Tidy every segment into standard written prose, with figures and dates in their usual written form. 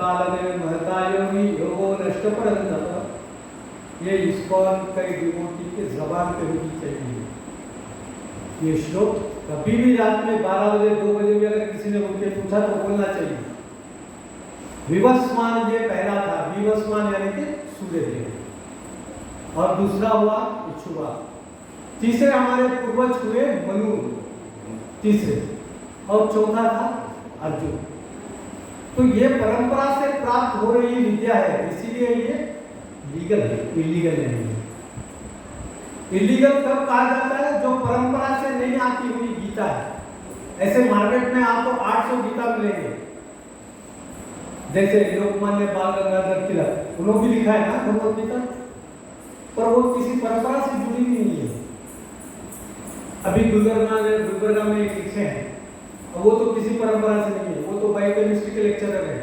काल में महता योगी योगो नष्ट परंतप। ये इस्कॉन कई डिवोटी के जबान पे होनी चाहिए ये श्लोक। कभी भी रात में 12 बजे 2 बजे भी अगर किसी ने उनके पूछा तो बोलना चाहिए। विवस्मान ये पहला था, विवस्मान यानी कि सूर्यदेव, और दूसरा हुआ इच्छुवा, तीसरे हमारे पूर्वज हुए मनु तीसरे, और चौथा था अर्जुन। तो ये परंपरा से प्राप्त हो रही विद्या है, इसीलिए ये लीगल है, इलीगल नहीं है। इलीगल कब कहा जाता है? जो परंपरा से नहीं आती हुई गीता है। ऐसे मार्केट में आपको 800 गीता मिलेंगे, जैसे लोकमान्य बाल गंगाधर तिलक, उन्होंने भी लिखा है ना भगवत गीता, पर वो किसी परंपरा से जुड़ी नहीं है। अभी गुलबर्गा में एक लिखे हैं, वो तो किसी परंपरा से नहीं है, वो तो बायोकेमिस्ट्री के लेक्चरर है,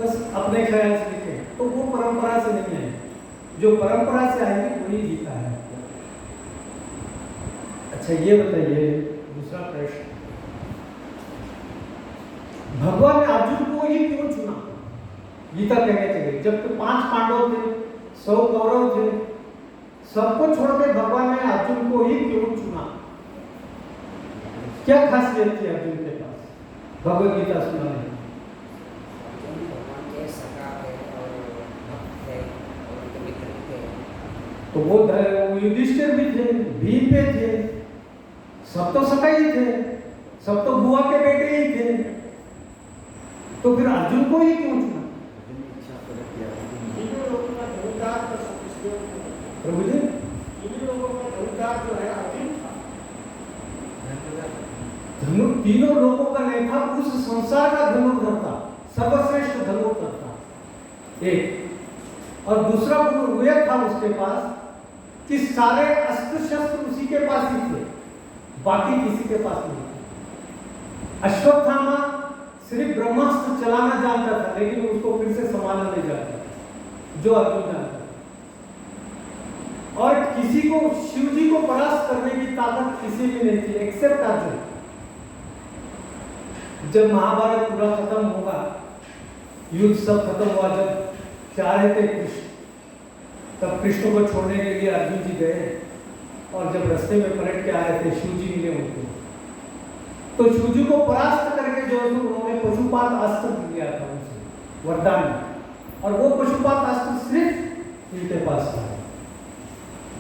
बस अपने ख्याल से लिखे, तो वो परंपरा से नहीं है। जो परंपरा से आएगी वही गीता है। अच्छा ये बताइए दूसरा प्रश्न, भगवान ने अर्जुन को ही क्यों चुना गीता कहने के लिए? जब तो 5 पांडव थे, 100 कौरव थे, सबको छोड़ के भगवान ने अर्जुन को ही क्यों चुना? क्या खासियत थी अर्जुन के पास? भगवत गीता सुनाने तो वो युधिष्ठिर भी थे, भीम पे थे, सब तो सका ही थे, सब तो बुआ के बेटे ही थे, तो फिर अर्जुन को ही क्यों चुना? प्रभु जी तीनों लोगों का नहीं था, उस संसार का धनुर्धर था, सर्वश्रेष्ठ धनुर्धर था एक। और दूसरा गुण यह था उसके पास कि सारे अस्त्र शस्त्र उसी के पास ही थे, बाकी किसी के पास नहीं थे। अश्वत्थामा सिर्फ ब्रह्मास्त्र चलाना जानता था, लेकिन उसको फिर से संभालना नहीं जानता था, जो अर्जुन जानता था। और किसी को शिव जी को परास्त करने की ताकत किसी में नहीं थी एक्सेप्ट अर्जुन। जब महाभारत पूरा खत्म होगा, युद्ध सब खत्म हुआ, जब चाह रहे थे कृष्ण, तब कृष्ण को छोड़ने के लिए अर्जुन जी गए, और जब रास्ते में पलट के आ रहे थे, शिव जी मिले उनको, तो शिव जी को परास्त करके जो उन्होंने पशुपात अस्त्र दिया था उनसे वरदान, और वो पशुपात अस्त्र सिर्फ इनके पास था,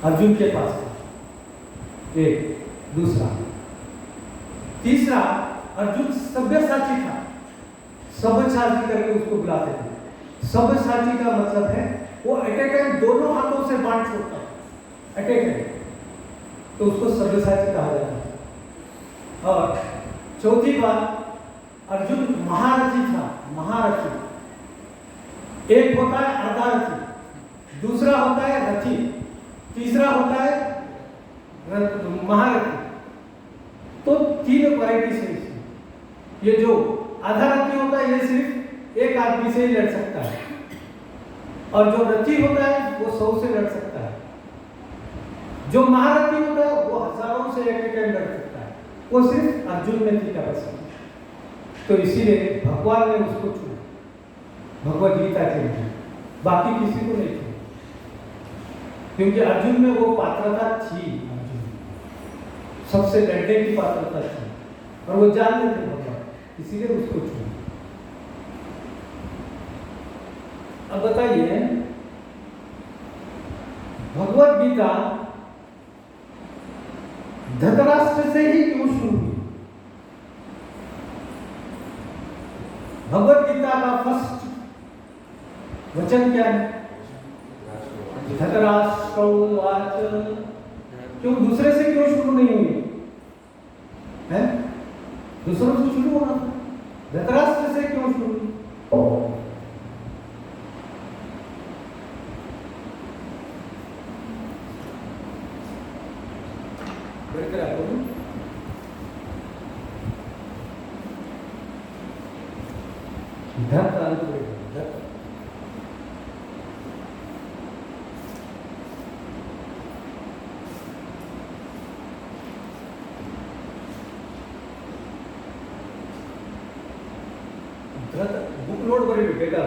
अर्जुन के पास था। एक दूसरा, तीसरा, अर्जुन सब्यसाची था, सब्यसाची करके उसको बुलाते थे। सब्यसाची का मतलब है वो एट ए टाइम दोनों हाथों से बांट छोड़ता है, एट ए टाइम, तो उसको सब्यसाची कहा जाता है। और चौथी बात, अर्जुन महारथी था, महारथी। एक होता है अर्धारथी, दूसरा होता है रथी, तीसरा होता है महारथी। तो तीन वैरायटी से इसमें, ये जो आधा रथी होता है ये सिर्फ एक आदमी से ही लड़ सकता है, और जो रथी होता है वो 100 से लड़ सकता है, जो महारथी होता है वो हजारों से एक टाइम लड़ सकता है। वो सिर्फ अर्जुन में थी कैपेसिटी, तो इसीलिए भगवान ने उसको चुना भगवत गीता के लिए, बाकी किसी को नहीं चुना, क्योंकि अर्जुन में वो पात्रता थी, अर्जुन सबसे लड़ने की पात्रता थी, और वो जानते थे भगवान, इसीलिए उसको चुना। अब बताइए, भगवत गीता धृतराष्ट्र से ही क्यों शुरू हुई? भगवत गीता का फर्स्ट वचन क्या है? धृतराष्ट्रोवाच। क्यों दूसरे से क्यों शुरू नहीं हुई है? दूसरों से शुरू होना था, धृतराष्ट्र से क्यों शुरू हुई? बुक नोट करी बेटा,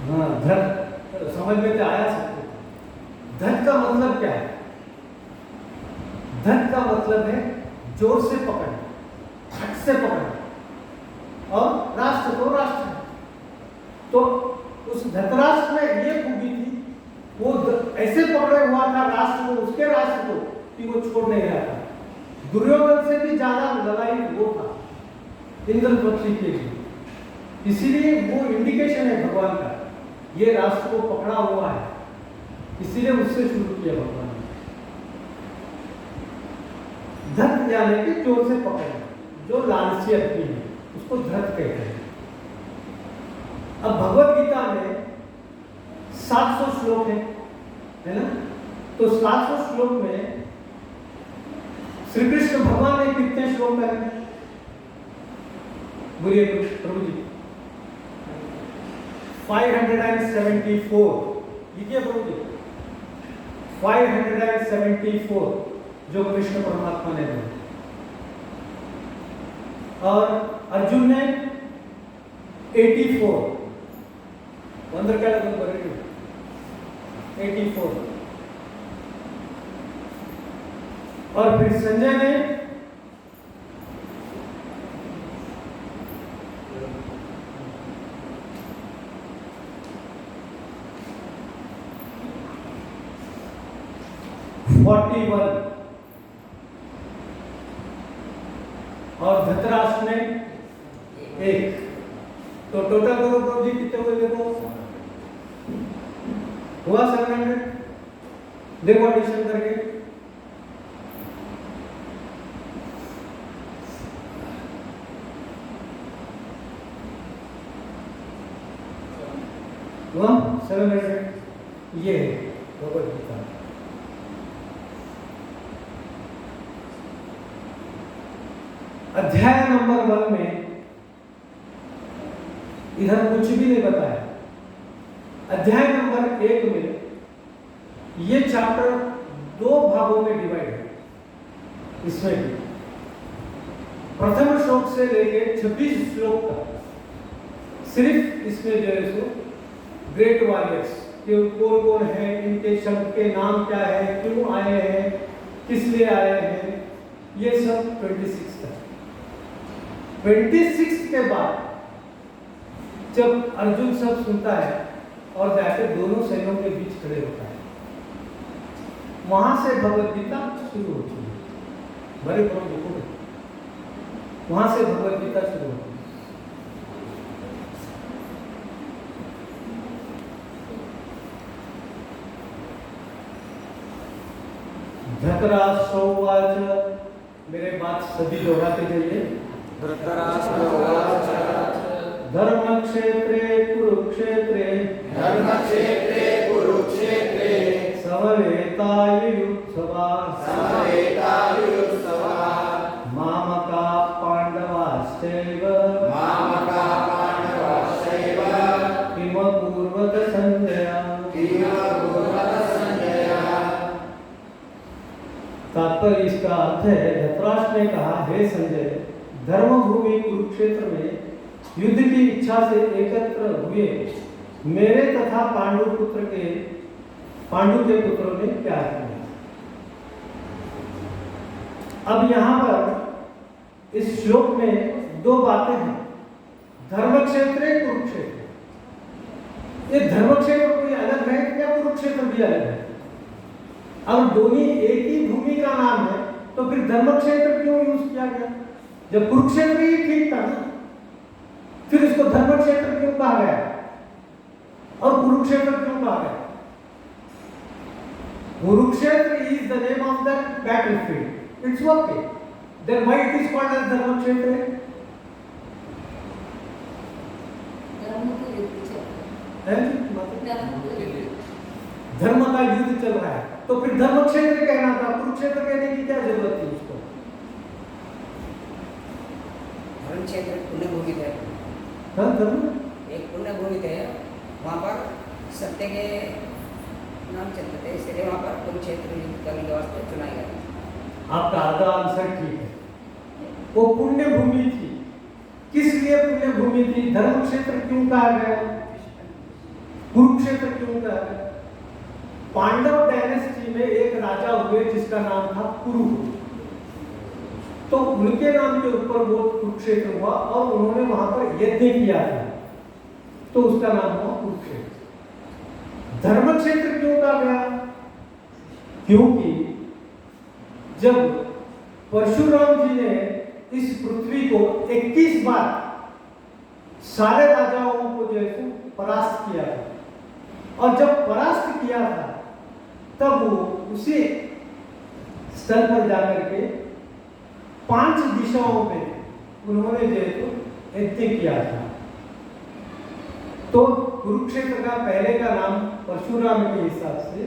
हाँ धृत समझ में तो आया सकते। धृत का मतलब क्या है? धृत का मतलब है जोर से पकड़, हट से पकड़, और राष्ट्र तो राष्ट्र है। तो उस धृतराष्ट्र में ये खूबी थी, वो ऐसे पकड़े हुआ था राष्ट्र को, उसके राष्ट्र को, कि वो छोड़ नहीं रहा था। दुर्योधन से भी ज्यादा लड़ाई वो था इंद्रपक्षी के लिए, इसीलिए वो इंडिकेशन है भगवान का, ये राष्ट्र को पकड़ा हुआ है, इसीलिए उससे शुरू किया भगवान ने। धृत यानी कि जोर से पकड़ना, जो लालची आदमी है उसको धृत कहते हैं। अब भगवत गीता में 700 श्लोक है ना? तो 700 श्लोक में श्री कृष्ण भगवान ने कितने श्लोक कहे? बोलिए प्रभु जी। 574 लिखिए प्रभु जी, 574 जो कृष्ण परमात्मा ने दिया, और अर्जुन ने 84 84 और फिर संजय ने और धृतराष्ट्र ने 1। तो टोटल करो प्रभु जी कितने हुए देखो, हुआ 700। देखो एडिशन करके हुआ 700। ये भगवद गीता। अध्याय नंबर 1 में इधर कुछ भी नहीं बताया। अध्याय नंबर 1 में ये चैप्टर 2 भागों में डिवाइड है। इसमें भी प्रथम श्लोक से लेके 26 श्लोक तक सिर्फ इसमें जो है सो ग्रेट वॉरियर्स के कौन कौन है, इनके शब्द के नाम क्या है, क्यों आए हैं, किस लिए आए हैं, ये सब 26 तक। 26 के बाद जब अर्जुन सब सुनता है और जाकर दोनों सैन्यों के बीच खड़े होता है, वहां से भगवद गीता शुरू होती है। बड़े देखो, वहां से भगवद गीता शुरू होती है। धृतराष्ट्रोवाच, मेरे बात सभी दोहराते जाइए। धृतराष्ट्रोवाच धर्मक्षेत्रे कुरुक्षेत्रे समवेतायुयुत्सवा मामका पांडवाश्चैव किमकुर्वत संजय। तात्पर्य इसका अर्थ है, धृतराष्ट्र ने कहा, हे संजय, धर्मभूमि कुरुक्षेत्र में युद्ध की इच्छा से एकत्र हुए मेरे तथा पांडु के पुत्रों ने क्या किया। अब यहां पर इस श्लोक में 2 बातें हैं, धर्मक्षेत्र कुरुक्षेत्र। ये धर्मक्षेत्र कोई अलग है या कुरुक्षेत्र भी अलग है? अब दोनों एक ही भूमि का नाम है, तो फिर धर्मक्षेत्र क्यों यूज किया गया? जब कुरुक्षेत्र ही ठीक था ना, फिर इसको धर्मक्षेत्र क्यों कहा गया और कुरुक्षेत्र क्यों कहा गया? Kurukshetra is the name of the battlefield. It's okay. Then why it is called as धर्मक्षेत्र? धर्म का युद्ध चल रहा है, तो फिर धर्मक्षेत्र कहना था, कुरुक्षेत्र कहने की क्या जरूरत थी उसको? धर्मक्षेत्र पुण्य भूमि है। धर्म एक पुण्य भूमि है, वहाँ पर सत्य के नाम चलते थे, इसलिए वहाँ पर कुरुक्षेत्र युद्ध करने के वास्ते चुनाई गई। आपका आधा आंसर ठीक है। वो पुण्य भूमि थी। किस लिए पुण्य भूमि थी? धर्मक्षेत्र क्यों कहा गया, कुरुक्षेत्र क्यों कहा गया? पांडव डायनेस्टी में एक राजा हुए जिसका नाम था कुरु, तो उनके नाम के ऊपर वो कुरुक्षेत्र हुआ और उन्होंने वहां पर यज्ञ किया था, तो उसका नाम हुआ कुरुक्षेत्र। धर्मक्षेत्र क्यों कहा गया? क्योंकि जब परशुराम जी ने इस पृथ्वी को 21 बार सारे राजाओं को जो है परास्त किया था, और जब परास्त किया था तब वो उसी स्थल पर जाकर के 5 दिशाओं में उन्होंने जो है यज्ञ किया था। तो कुरुक्षेत्र का पहले का नाम परशुराम के हिसाब से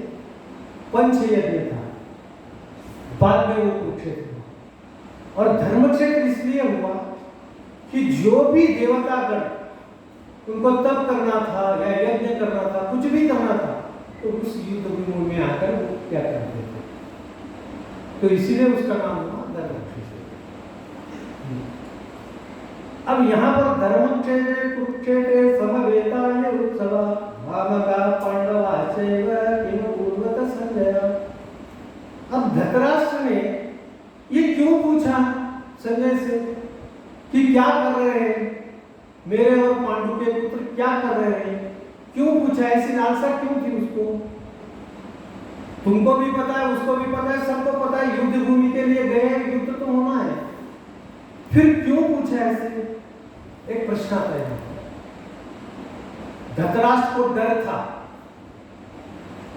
पंचयज्ञ था, बाद में वो कुरुक्षेत्र हुआ। और धर्मक्षेत्र इसलिए हुआ कि जो भी देवतागण उनको तप करना था या यज्ञ करना था, कुछ भी करना था, तो उस युद्ध भूमि में आकर वो क्या करते थे, तो इसीलिए उसका नाम हुआ धर्मक्षेत्र। अब यहाँ पर धर्मक्षेत्र कुरुक्षेत्र समवेतायुत्सवा मामका पांडवाश्चैव किमकुर्वत संजय। अब धृतराष्ट्र ने संजय से कि क्या कर रहे हैं, मेरे और पांडु के पुत्र क्या कर रहे हैं, क्यों पूछा, ऐसी लालसा क्यों थी उसको? तुमको भी पता है, उसको भी पता है, सबको पता है, युद्ध भूमि के लिए गए हैं, युद्ध तो होना है, फिर क्यों पूछा ऐसे? एक प्रश्न आता है। धृतराष्ट्र को डर था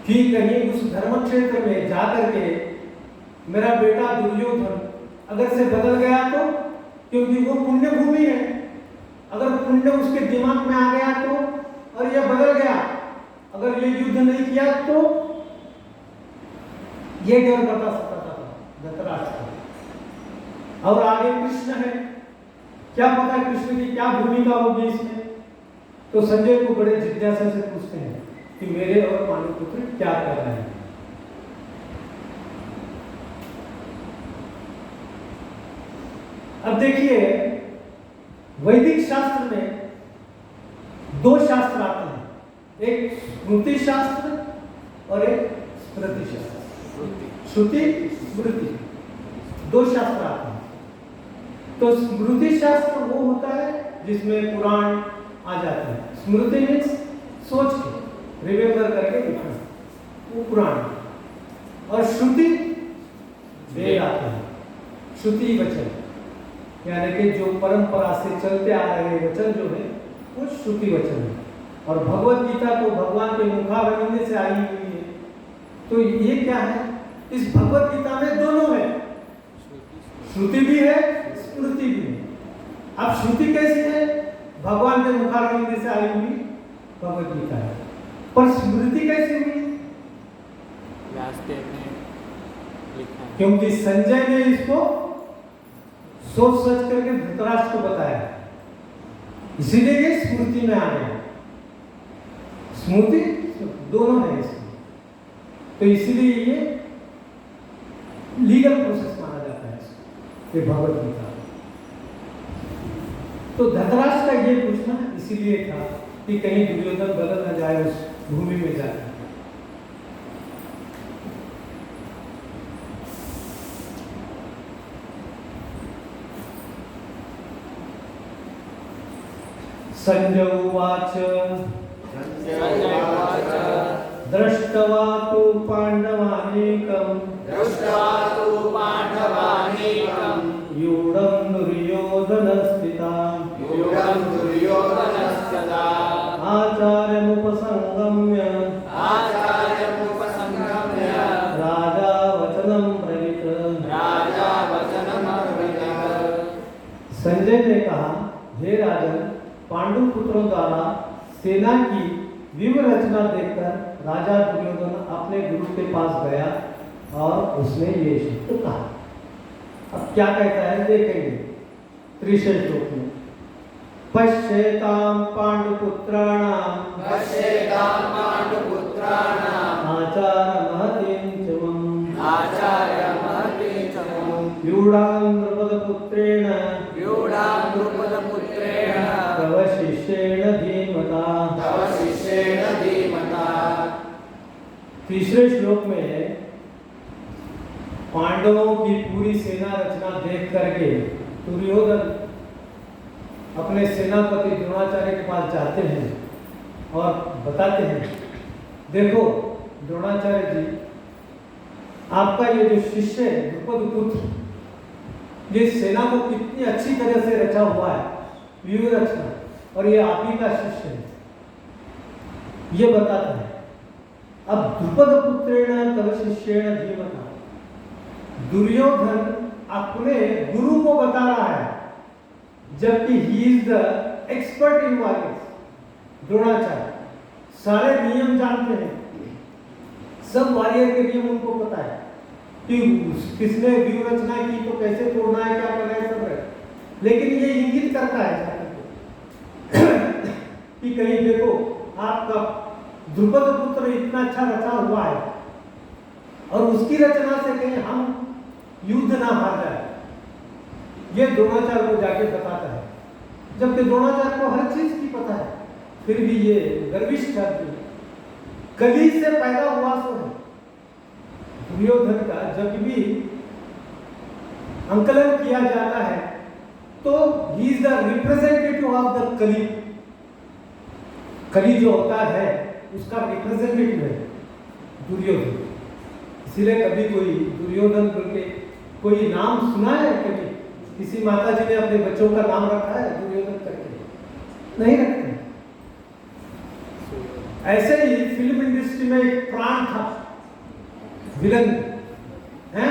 कि कहीं उस धर्म क्षेत्र में जाकर के मेरा बेटा दुर्योधन अगर से बदल गया तो, क्योंकि वो पुण्य भूमि है, अगर पुण्य उसके दिमाग में आ गया तो, और यह बदल गया, अगर ये युद्ध नहीं किया तो, ये डर बता सकता था धृतराष्ट्र। और आगे कृष्ण है, क्या पता कृष्ण की क्या भूमिका होगी इसमें? तो संजय को बड़े जिज्ञासा से पूछते हैं कि मेरे और पांडुपुत्र क्या कर रहे हैं। अब देखिए, वैदिक शास्त्र में दो शास्त्र आते हैं, एक स्मृति शास्त्र और एक स्मृति शास्त्र। श्रुति स्मृति दो शास्त्र आते हैं। तो स्मृति शास्त्र वो होता है जिसमें पुराण आ जाते हैं। स्मृति मीन्स सोच के, रिमेम्बर करके लिखना, वो पुराण। और श्रुति वेद आते हैं, श्रुति वचन, यानी कि जो परंपरा से चलते आ रहे वचन जो है वो श्रुति वचन है। और भगवत गीता तो भगवान के मुखारविंद से आई हुई है। तो ये क्या है, इस भगवत गीता में दोनों है, श्रुति भी है, स्मृति भी है। अब श्रुति कैसी है? भगवान के मुखारविंद से आई हुई भगवत गीता है। पर स्मृति कैसी हुई? क्योंकि संजय ने इसको सोच सोच करके धृतराष्ट्र को बताया, इसीलिए ये स्मृति में आ गया। स्मृति दोनों है इसमें, तो इसीलिए ये लीगल प्रोसेस माना जाता है इसको, ये भगवत गीता। तो धृतराष्ट्र का ये पूछना इसीलिए था कि कहीं दुर्योधन बदल न जाए उस भूमि में जाकर। संजय उवाच दृष्ट्वा तु पाण्डवानीकम् यूढं दुर्योधनस्थिताम् आचार्यमुपसंगम्य राजा वचनं ब्रवीत। संजय ने कहा, हे राजन, पांडु पुत्रों द्वारा सेना की व्यूह रचना देखकर राजा दुर्योधन अपने गुरु के पास गया और उसने ये शब्द कहा। अब क्या कहता है देखेंगे त्रिशे श्लोक में। पश्येतां पांडुपुत्राणां आचार्यमहतीं च मम व्यूढां द्रुपदपुत्रेण तव शिष्येण धीमता। तीसरे श्लोक में पांडवों की पूरी सेना रचना देख करके दुर्योधन अपने सेनापति द्रोणाचार्य के पास जाते हैं और बताते हैं, देखो द्रोणाचार्य जी, आपका ये जो शिष्य है द्रुपद पुत्र, ये सेना को कितनी अच्छी तरह से रचा हुआ है, व्यूह रचना, और ये आप ही का शिष्य है, ये बताता है। अब द्रुपद पुत्रेण तव शिष्येण धीमता, दुर्योधन अपने गुरु को बता रहा है, जबकि he is the expert in warriors. Dronacharya सारे नियम जानते हैं, सब वॉरियर के नियम उनको पता है कि किसने व्यूह रचना की तो कैसे तोड़ना है, क्या करना है, सब है। लेकिन ये इंगित करता है कि कहीं देखो आपका द्रुपद पुत्र इतना अच्छा रचा हुआ है और उसकी रचना से कहीं हम युद्ध ना हार जाए, ये द्रोणाचार्य को जाके बताता है। जबकि द्रोणाचार्य को हर चीज की पता है, फिर भी ये गर्विष्ठ आदमी, कली से पैदा हुआ सो है दुर्योधन का, जब भी अंकलन किया जाता है तो he is the representative of the कली। कली जो होता है उसका रिप्रेजेंटेटिव है दुर्योधन। इसीलिए कभी कोई दुर्योधन बोल के कोई नाम सुना है? कभी किसी माता जी ने अपने बच्चों का नाम रखा है दुर्योधन करके? नहीं रखते। ऐसे ही फिल्म इंडस्ट्री में एक प्राण था, विलन है।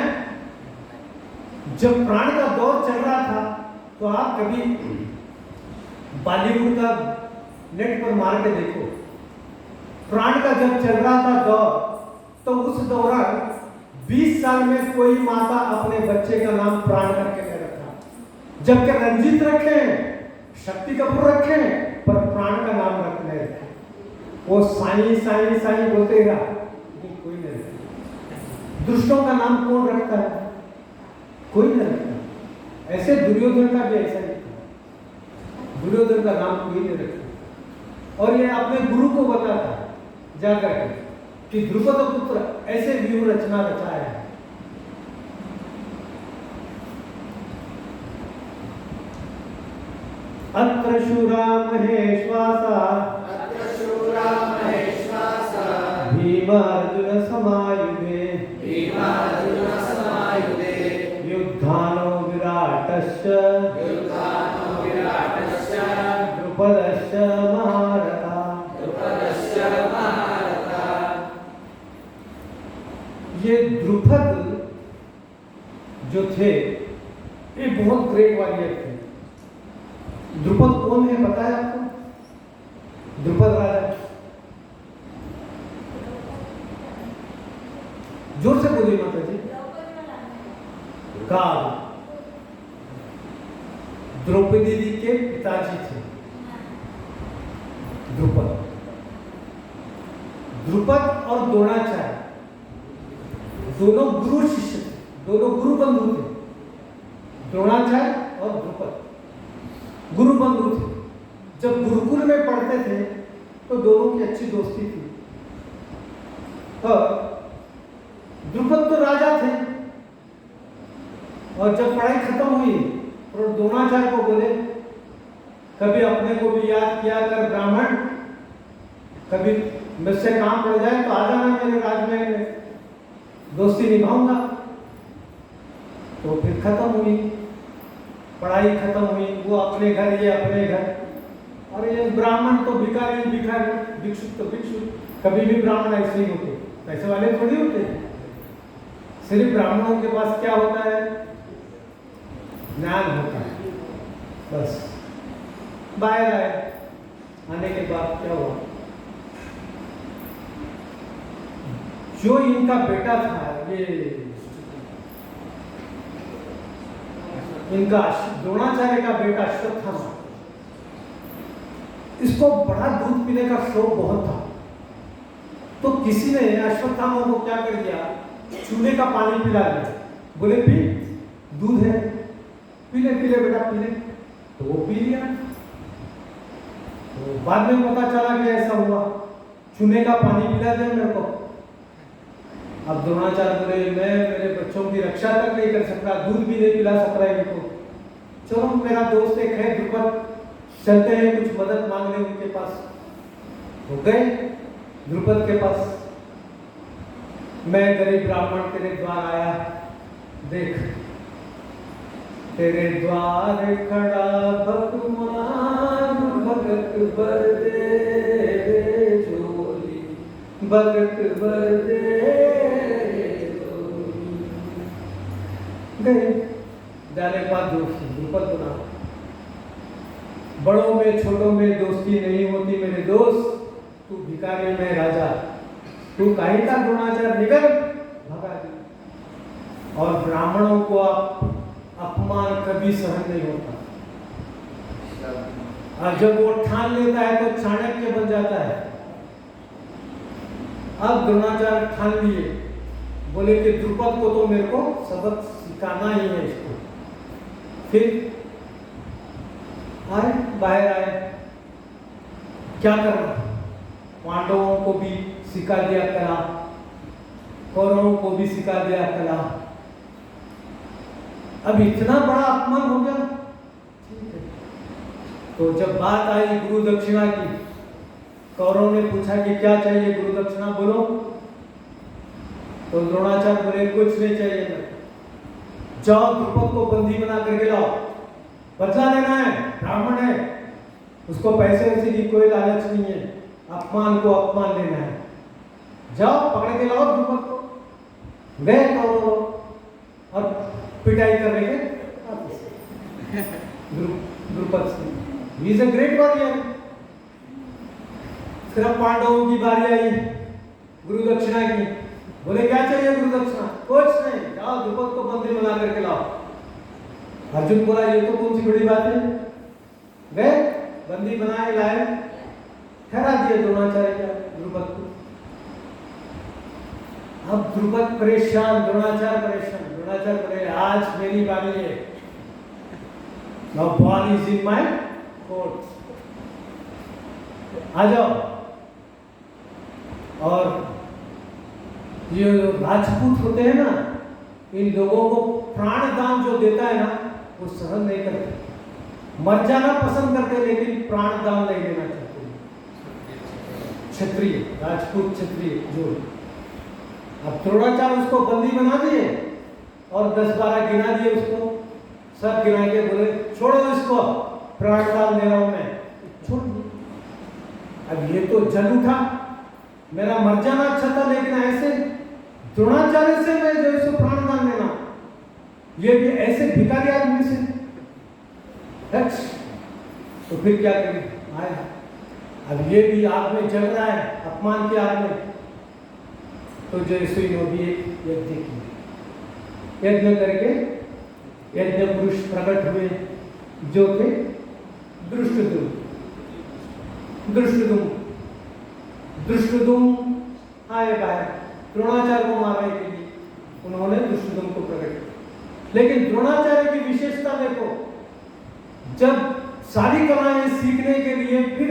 जब प्राण का दौर चल रहा था तो आप कभी बॉलीवुड का नेट पर मार के देखो, प्राण का जब चल रहा था दौर तो उस दौरान 20 साल में कोई माता अपने बच्चे का नाम प्राण करके नहीं रखा। जबकि रंजीत रखे, शक्ति कपूर रखे, पर प्राण का नाम रखने रखे। वो साईं साईं साईं बोलते रहा, लेकिन कोई नहीं रखता। दुष्टों का नाम कौन रखता है? कोई नहीं रखता। ऐसे दुर्योधन का भी ऐसा ही था, दुर्योधन का नाम कोई नहीं रखता। और ये अपने गुरु को बताता जाकर के कि द्रुपद पुत्र ऐसे व्यूह रचना रचाया है। अत्र शूरा महेश्वासा भीम अर्जुन समायुधे युद्धानो विराटश्च द्रुपदश्च महारथा। ये द्रुपद जो थे ये बहुत ग्रेट वॉरियर थे। द्रुपद कौन है पता है आपको? द्रुपद राजा, जोर से बोलिए माता जी। काल द्रौपदी जी के पिताजी थे द्रुपद। द्रुपद और द्रोणाचार्य दोनों गुरु शिष्य थे, दोनों गुरु बंधु थे। द्रोणाचार्य और द्रुपद गुरु बंधु थे। जब गुरुकुल में पढ़ते थे तो दोनों की अच्छी दोस्ती थी। और द्रुपद तो राजा थे, और जब पढ़ाई खत्म हुई तो द्रोणाचार्य को बोले, कभी अपने को भी याद किया कर ब्राह्मण, कभी मुझसे काम पड़ जाए तो आ जाना मेरे राजमहल में, दोस्ती निभाऊंगा। तो फिर खत्म हुई पढ़ाई, खत्म हुई, वो अपने घर, ये अपने घर। और ये ब्राह्मण तो भिखारी भिखारी, भिक्षुक तो भिक्षुक। कभी भी ब्राह्मण ऐसे ही होते, पैसे वाले थोड़ी होते हैं। सिर्फ ब्राह्मणों के पास क्या होता है? ज्ञान होता है, बस। बाहर आए, आने के बाद क्या हुआ? जो इनका बेटा था, ये इनका द्रोणाचार्य का बेटा अश्वत्थामा, इसको बड़ा दूध पीने का शौक बहुत था। तो किसी ने अश्वत्थामा को क्या कर दिया? चूल्हे का पानी पिला दिया। बोले पी, दूध है, पी ले बेटा पी ले। तो वो पी लिया। तो बाद में पता चला कि ऐसा हुआ, चूल्हे का पानी पिला दिया मेरे को। अब द्रोणाचार्य बोले, मैं मेरे बच्चों की रक्षा तक नहीं कर सकता, दूध भी नहीं पिला सक रहा है इनको। चलो मेरा दोस्त एक है द्रुपद, चलते हैं कुछ मदद मांगने उनके पास। तो गए द्रुपद के पास। मैं गरीब ब्राह्मण तेरे द्वार आया, देख तेरे द्वार खड़ा भगवान, भगत बर दे झोली, भगत बर दे झोली। गए, जाने के बाद द्रुपद बना, बड़ों में छोटों में दोस्ती नहीं होती मेरे दोस्त, तू भिखारी में राजा, तू कहीं का द्रोणाचार्य निकल, भगा दी। और ब्राह्मणों को अपमान कभी सहन नहीं होता, और जब वो ठान लेता है तो चाणक्य बन जाता है। अब द्रोणाचार्य ठान लिए, बोले कि द्रुपद को तो मेरे को सबक सिखाना ही है इसको। फिर आए, बाहर आए, क्या करना? पांडवों को भी सिखा दिया कला, कौरवों को भी सिखा दिया कला। अब इतना बड़ा अपमान हो गया। ठीक है, तो जब बात आई गुरु दक्षिणा की, कौरव ने पूछा कि क्या चाहिए गुरु दक्षिणा, बोलो। तो द्रोणाचार्य बोले कुछ नहीं चाहिए, जाओ द्रुपद को बंदी बना करके लाओ, बदला लेना है, ब्राह्मण है, उसको पैसे वैसे की कोई लालच नहीं है, अपमान को अपमान लेना है, जाओ पकड़ के लाओ द्रुपद को। गए कौरव और पिटाई कर रहे द्रुपद से, he is a great warrior. फिर अब पांडवों की बारी आई गुरु दक्षिणा की, बोले क्या चाहिए गुरु दक्षिणा, कुछ नहीं, जाओ द्रुपद को बंदी बना करके लाओ। अर्जुन बोला ये तो कौन सी बड़ी बात है, गए बंदी बनाए लाए, ठहरा दिए द्रोणाचार्य का द्रुपद को। अब द्रुपद परेशान, द्रोणाचार्य परेशान, द्रोणाचार्य बोले आज मेरी बारी है, now ball is in my court, आ जाओ। और ये राजपूत होते हैं ना, इन लोगों को प्राण दान जो देता है ना वो सहन नहीं करते, मर जाना पसंद करते लेकिन प्राण दान नहीं देना चाहते। क्षत्रिय, राजपूत क्षत्रिय जो, अब द्रोणाचार्य उसको बंदी बना दिए और 10-12 गिना दिए उसको, सब गिना के बोले छोड़ो इसको, प्राण दान दे रहा हूं मैं, छोड़। अब ये तो जल उठा, मेरा मर जाना अच्छा था लेकिन ऐसे द्रोणाचार्य से मैं जो इसको प्राण दान देना, ये भी ऐसे भिखारी आदमी से, तो फिर क्या करें, आया। अब ये भी आग में जल रहा है, अपमान की आग में। तो जयसुई ने भी एक यज्ञ किया, यज्ञ करके यज्ञ पुरुष प्रकट हुए जो थे दृष्टद्युम्न। आए बाहर द्रोणाचार्य को मारने के लिए, उन्होंने दृष्टद्युम्न को प्रकट किया। लेकिन द्रोणाचार्य की विशेषता देखो, जब सारी कलाएं सीखने के लिए फिर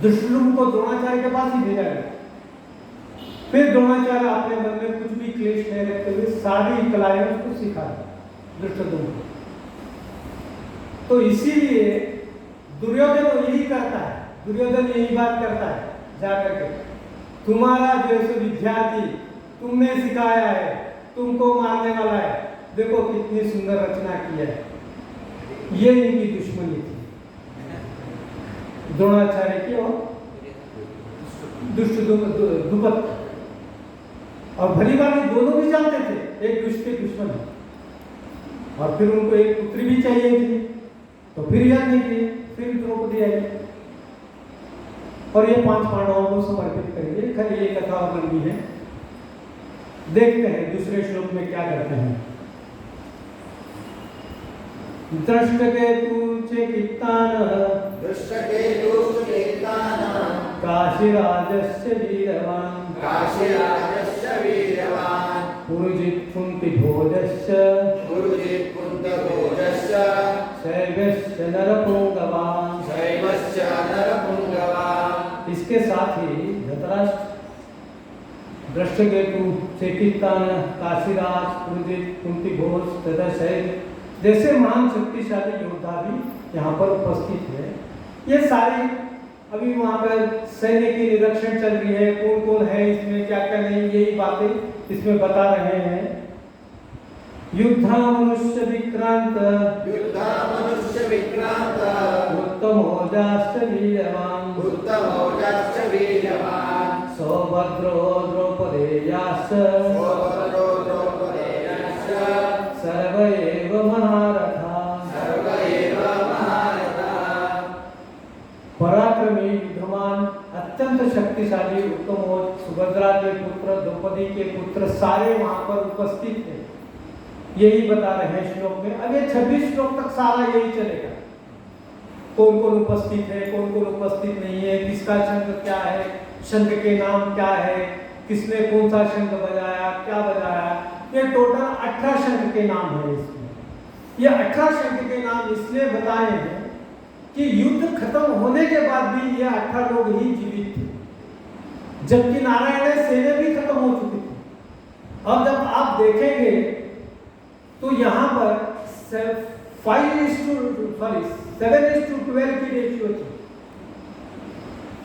दृष्टद्युम्न को द्रोणाचार्य के पास ही भेजा गया। फिर द्रोणाचार्य अपने मन में कुछ भी क्लेश नहीं रखते हुए सारी कलाएं उसको सिखा दृष्टद्युम्न को। तो इसीलिए दुर्योधन यही करता है, दुर्योधन यही बात करता है जाकर के, तुम्हारा जैसे विद्यार्थी तुमने सिखाया है, तुमको मारने वाला है, देखो कितनी सुंदर रचना की है। ये इनकी दुश्मनी थी द्रोणाचार्य की और द्रुपद। और भली भांति दोनों भी जानते थे एक दूसरे के दुश्मन है, और फिर उनको एक पुत्री भी चाहिए थी, तो फिर यज्ञ किए, फिर द्रौपदी आई और ये 5 पांडवों को समर्पित करेंगे। खैर ये कथा और लंबी है, देखते हैं दूसरे श्लोक में क्या करते हैं। काशीराजस्य वीरवान् पुरुजित् कुन्तिभोजस्य शैवस्य नरपुंगवान्। इसके साथ ही धृतराष्ट्र, दृष्टकेतु, चेकितान, काशीराज, पुरुजित्, कुंतीभोज तथा शैव जैसे महान शक्तिशाली योद्धा भी यहाँ पर उपस्थित है। ये सारे अभी वहाँ पर सैन्य की निरीक्षण चल रही है, कौन कौन है इसमें, क्या क्या नहीं, यही बातें इसमें बता रहे हैं। युद्धा मनुष्य विक्रांत उत्तमोजाश्च वीर्यवान् सौभद्रो द्रौपदेयाश्च सर्व एव महारथा। पराक्रमी, युद्धमान, अत्यंत शक्तिशाली, उत्तम, सुभद्रा के पुत्र, द्रौपदी के पुत्र सारे वहां पर उपस्थित हैं, यही बता रहे हैं श्लोक में। अब ये 26 श्लोक तक सारा यही चलेगा, कौन कौन उपस्थित है, कौन कौन उपस्थित नहीं है, किसका शंख क्या है, शंख के नाम क्या है, किसने कौन सा शंख बजाया, क्या बजाया। ये टोटल 18 शंख के नाम है इसमें। ये 18 शंख के नाम इसलिए बताए हैं कि युद्ध खत्म होने के बाद भी ये 18 लोग ही जीवित थे, जबकि नारायण सेना भी खत्म हो चुकी थी। अब जब आप देखेंगे तो यहाँ पर 7:12 की रेशियो थी।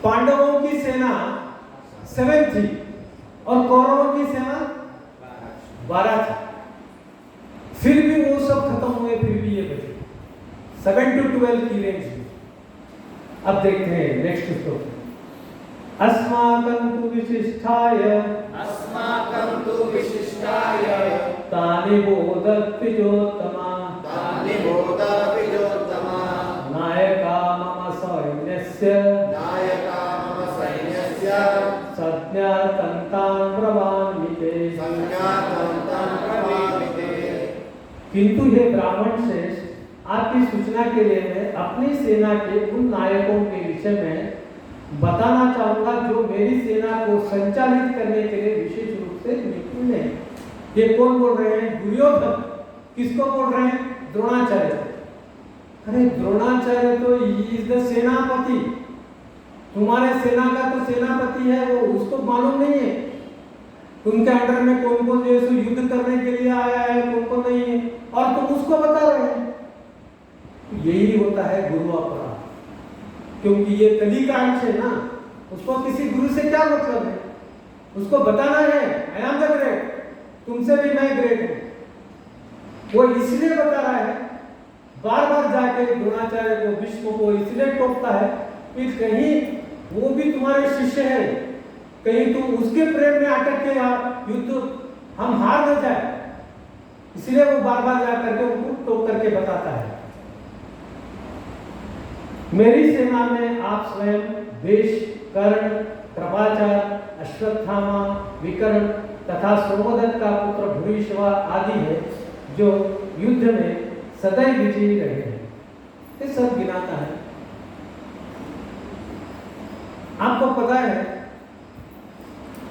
पांडवों की सेना 7 थी और कौरवों की सेना 12 थी। फिर भी वो सब खत्म हुए, फिर भी ये बचे 7-12 की रेंज में। अब देखते हैं नेक्स्ट स्टोरी। अस्माकं तु विशिष्टाय तानि बोधत्विजोत्तमा नायका मम सैन्यस्य संज्ञातं तान् ब्रवामि ते। किंतु हे ब्राह्मण श्रेष्ठ, आपकी सूचना के लिए मैं अपनी सेना के उन नायकों के विषय में बताना चाहूंगा जो मेरी सेना को संचालित करने के लिए विशेष रूप से निपुण है। ये कौन बोल रहे हैं? दुर्योधन। किसको बोल रहे हैं? द्रोणाचार्य। अरे द्रोणाचार्य तो इज द सेनापति, तुम्हारे सेना का तो सेनापति है वो, उसको मालूम नहीं है उनके अंडर में कौन कौन जो है युद्ध करने के लिए आया है, कौन कौन नहीं है, और तुम उसको बता रहे हैं। यही होता है गुरु अपराध, क्योंकि ये कली का अंश है ना, उसको किसी गुरु से क्या मतलब है? उसको बताना है आई एम द ग्रेट, तुमसे भी मैं ग्रेट हूं। वो इसलिए बता रहा है, बार बार जाके द्रोणाचार्य को, भीष्म को इसलिए टोकता है कि कहीं वो भी तुम्हारे शिष्य है, कहीं तुम उसके प्रेम में अटक के युद्ध हम हार न जाए, इसलिए वो बार बार जाकर के उनको टोक करके बताता है। मेरी सेना में आप स्वयं भीष्म, कर्ण, कृपाचार्य, अश्वत्थामा, विकर्ण तथा सोमदत्त का पुत्र भूरिश्रवा आदि है जो युद्ध में सदैव विजयी रहे हैं। ये सब गिनाता है। आपको पता है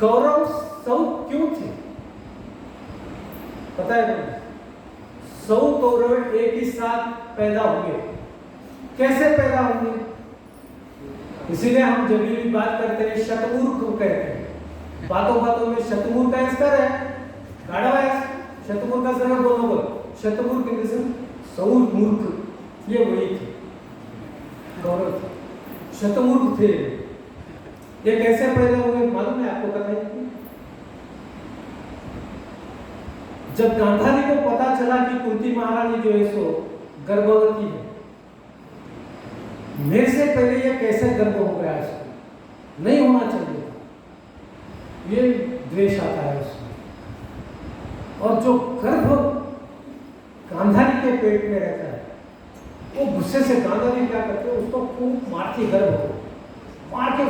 कौरव 100 क्यों थे? पता है? 100 कौरव एक ही साथ पैदा हुए। कैसे पैदा होंगे? इसीलिए हम जब भी बात करते हैं शतमूर्ख को कहते हैं। बातों बातों में शतमूर्ख का स्तर है, गाढ़ा है। शतमूर्ख का स्तर बोलो बोल, शतमूर्ख जैसे सौर मूर्ख, ये वही थे गौरव थे, शतमूर्ख थे। ये कैसे पैदा हुए मालूम है आपको? पता है? जब गांधारी को पता चला कि कुंती महारानी जो है सो गर्भवती है, मेरे से पहले ये कैसे गर्भ हो गया, इसको नहीं होना चाहिए, ये द्वेष आता है उसमें। और जो गर्भ गांधारी के पेट में रहता है, वो गुस्से से गांधारी क्या करते हैं, उसको खूब मारती, गर्भ को मार के